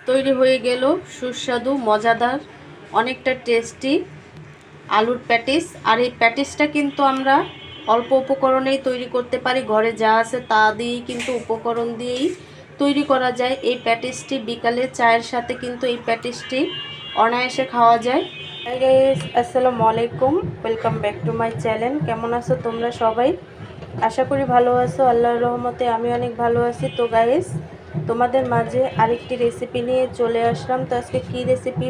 তৈরি হয়ে গেল সুস্বাদু মজাদার অনেকটা টেস্টি আলুর প্যাটিস। আর এই প্যাটিসটা কিন্তু আমরা অল্প উপকরণেই তৈরি করতে পারি, ঘরে যা আছে তা দিয়েই কিন্তু উপকরণ দিয়েই তৈরি করা যায়। এই প্যাটিসটি বিকালে চায়ের সাথে কিন্তু এই প্যাটিসটি অনায়াসে খাওয়া যায়। হাই গাইস, আসসালামু আলাইকুম, welcome back to my channel. কেমন আছো তোমরা সবাই? আশা করি ভালো আছো, আল্লাহর রহমতে আমি অনেক ভালো আছি। তো গাইস, তোমাদের মাঝে আরেকটি রেসিপি নিয়ে চলে আসলাম। তো আজকে কী রেসিপি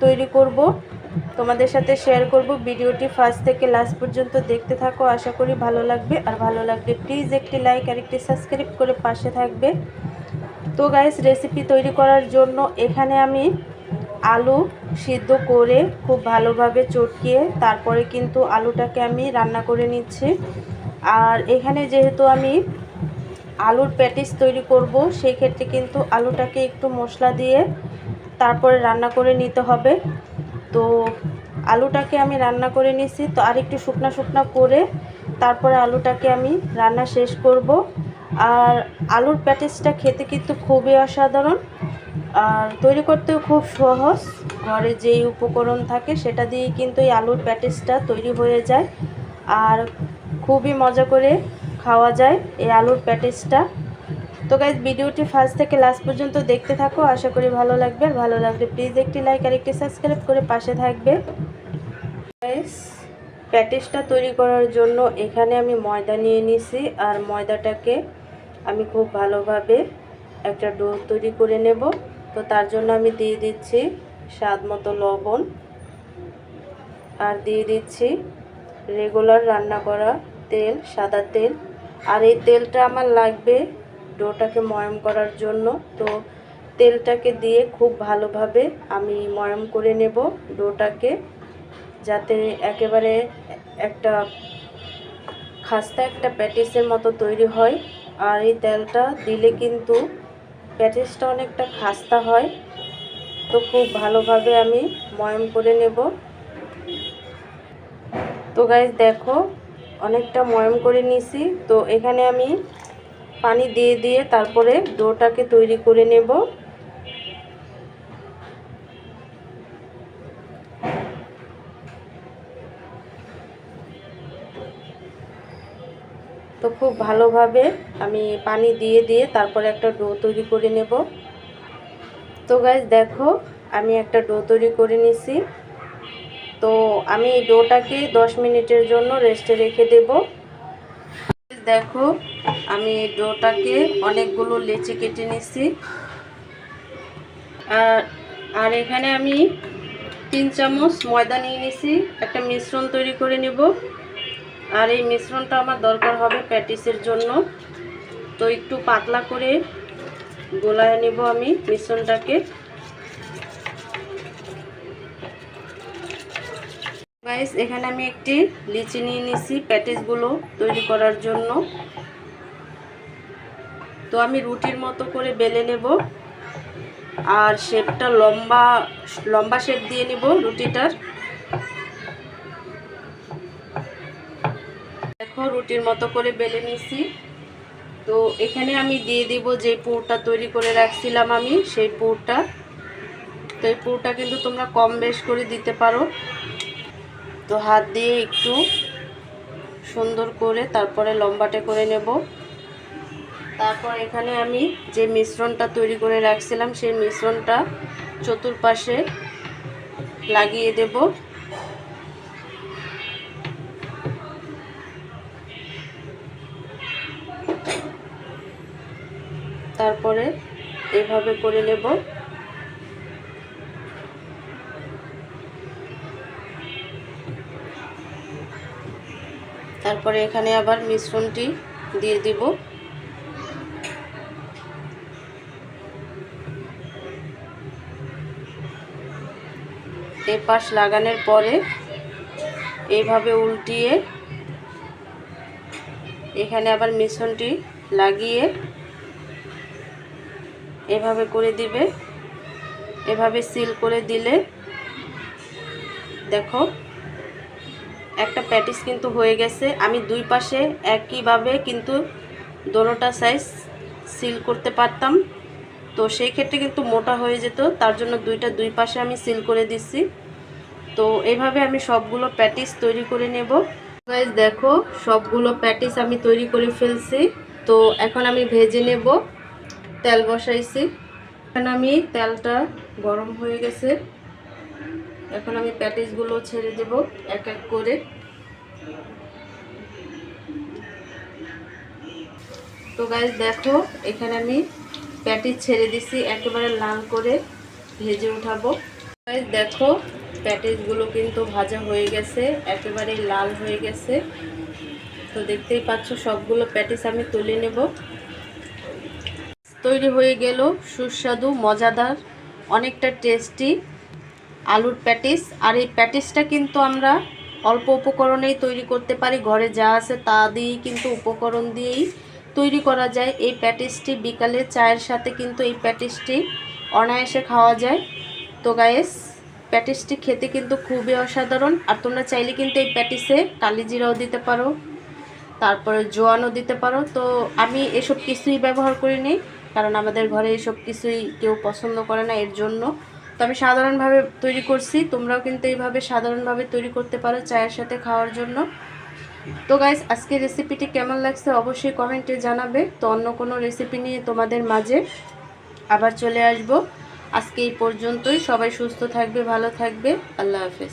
তৈরি করব তোমাদের সাথে শেয়ার করব। ভিডিওটি ফার্স্ট থেকে লাস্ট পর্যন্ত দেখতে থাকো, আশা করি ভালো লাগবে। আর ভালো লাগলে প্লিজ একটি লাইক আর একটি সাবস্ক্রাইব করে পাশে থাকবে। তো গাইস, রেসিপি তৈরি করার জন্য এখানে আমি আলু সিদ্ধ করে খুব ভালোভাবে চটকিয়ে তারপরে কিন্তু আলুটাকে আমি রান্না করে নিচ্ছি। আর এখানে যেহেতু আমি আলুর প্যাটিস তৈরি করব, সেই ক্ষেত্রে কিন্তু আলুটাকে একটু মশলা দিয়ে তারপরে রান্না করে নিতে হবে। তো আলুটাকে আমি রান্না করে নিছি, তো আরেকটু শুকনা শুকনা করে তারপরে আলুটাকে আমি রান্না শেষ করব। আর আলুর প্যাটিসটা খেতে কিন্তু খুবই অসাধারণ, আর তৈরি করতেও খুব সহজ। ঘরে যেই উপকরণ থাকে সেটা দিয়েই কিন্তু এই আলুর প্যাটিসটা তৈরি হয়ে যায়, আর খুবই মজা করে খাওয়া যায় এই আলুর প্যাটিসটা। তো গাইজ, ভিডিওটি ফার্স্ট থেকে লাস্ট পর্যন্ত দেখতে থাকো, আশা করি ভালো লাগবে। আর ভালো লাগলে প্লিজ একটি লাইক আর একটি সাবস্ক্রাইব করে পাশে থাকবে। গাইজ, প্যাটিসটা তৈরি করার জন্য এখানে আমি ময়দা নিয়ে নিছি, আর ময়দাটাকে আমি খুব ভালোভাবে একটা ডো তৈরি করে নেব। তো তার জন্য আমি দিয়ে দিচ্ছি স্বাদ মতো লবণ, আর দিয়ে দিচ্ছি রেগুলার রান্না করা তেল, সাদা তেল। আর এই তেলটা আমার লাগবে ডোটাকে ময়ম করার জন্য। তো তেলটাকে দিয়ে খুব ভালোভাবে আমি ময়ম করে নেব ডোটাকে, যাতে একেবারে একটা খাস্তা একটা প্যাটিসের মতো তৈরি হয়। আর এই তেলটা দিলে কিন্তু প্যাটিসটা অনেকটা খাস্তা হয়। তো খুব ভালোভাবে আমি ময়ম করে নেব। তো গাইজ দেখো, অনেকটা ময়ম করে নিছি। তো এখানে আমি পানি দিয়ে দিয়ে তারপরে ডোটাকে তৈরি করে নেব। তো খুব ভালোভাবে আমি পানি দিয়ে দিয়ে তারপরে একটা ডো তৈরি করে নেব। তো গাইজ দেখো, আমি একটা ডো তৈরি করে নিছি। তো আমি এই ডোটাকে 10 মিনিটের জন্য রেস্টে রেখে দেব। দেখো, আমি ডোটাকে অনেকগুলো লেচি কেটে নিছি। আর এখানে আমি 3 চামচ ময়দা নিয়ে নিছি, একটা মিশ্রণ তৈরি করে নেব। আর এই মিশ্রণটা আমার দরকার হবে প্যাটিসের জন্য। তো একটু পাতলা করে গোলায় নেব আমি মিশ্রণটাকে। গাইস, এখানে আমি একটি লিচি নিয়ে নিছি প্যাটিসগুলো তৈরি করার জন্য। তো আমি রুটির মতো করে বেলে নেব, আর শেপটা লম্বা লম্বা শেপ দিয়ে নেব রুটিটার। দেখো, রুটির মতো করে বেলে নিছি। তো এখানে আমি দিয়ে দিব যে পুরটা তৈরি করে রাখছিলাম আমি, সেই পুরটা। তো এই পুরটা কিন্তু তোমরা কম বেশ করে দিতে পারো। তো হাত দিয়ে একটু সুন্দর করে তারপরে লম্বাটে করে নেব। তারপর এখানে আমি যে মিশ্রণটা তৈরি করে রাখছিলাম সেই মিশ্রণটা চতুর্পাশে লাগিয়ে দেব। তারপরে এভাবে করে নেব। তারপরে এখানে আবার মিশ্রণটি দিয়ে দিব। এই পাশ লাগানোর পরে এইভাবে উল্টিয়ে এখানে আবার মিশ্রণটি লাগিয়ে এভাবে করে দিবে। এভাবে সিল করে দিলে দেখো একটা প্যাটিস কিন্তু হয়ে গেছে। আমি দুই পাশে একইভাবে কিন্তু দোনোটা সাইজ সিল করতে পারতাম, তো সেই ক্ষেত্রে কিন্তু মোটা হয়ে যেত, তার জন্য দুই পাশে আমি সিল করে দিচ্ছি। তো এইভাবে আমি সবগুলো প্যাটিস তৈরি করে নেব। গাইস দেখো, সবগুলো প্যাটিস আমি তৈরি করে ফেলছি। তো এখন আমি ভেজে নেব। তেল বসাইছি, এখন আমি তেলটা গরম হয়ে গেছে, এখন আমি প্যাটিসগুলো ছেড়ে দেব এক এক করে। তো গাইস দেখো, এখানে আমি প্যাটিস ছেড়ে দিছি, একেবারে লাল করে ভেজে উঠাবো। গাইস দেখো, প্যাটিসগুলো কিন্তু ভাজা হয়ে গেছে, একেবারে লাল হয়ে গেছে। তো দেখতেই পাচ্ছ সবগুলো প্যাটিস আমি তুলে নেব। তৈরি হয়ে গেল সুস্বাদু, মজাদার, অনেকটা টেস্টি আলুর প্যাটিস। আর এই প্যাটিসটা কিন্তু আমরা অল্প উপকরণেই তৈরি করতে পারি, ঘরে যা আছে তা দিয়েই কিন্তু উপকরণ দিয়েই তৈরি করা যায়। এই প্যাটিসটি বিকালে চায়ের সাথে কিন্তু এই প্যাটিসটি অনায়াসে খাওয়া যায়। তো গাইস, প্যাটিসটি খেতে কিন্তু খুবই অসাধারণ। আর তোমরা চাইলে কিন্তু এই প্যাটিসে কালিজিরাও দিতে পারো, তারপরে জোয়ানও দিতে পারো। তো আমি এসব কিছুই ব্যবহার করিনি, কারণ আমাদের ঘরে এসব কিছুই কেউ পছন্দ করে না, এর জন্য। তো আমি সাধারণভাবে তৈরি করছি, তোমরাও কিন্তু এইভাবে সাধারণভাবে তৈরি করতে পারো চায়ের সাথে খাওয়ার জন্য। তো গাইস, আজকের রেসিপিটি কেমন লাগছে অবশ্যই কমেন্টে জানাবে। তো অন্য কোনো রেসিপি নিয়ে তোমাদের মাঝে আবার চলে আসব। আজকে এই পর্যন্তই। সবাই সুস্থ থাকবে, ভালো থাকবে। আল্লাহ হাফেজ।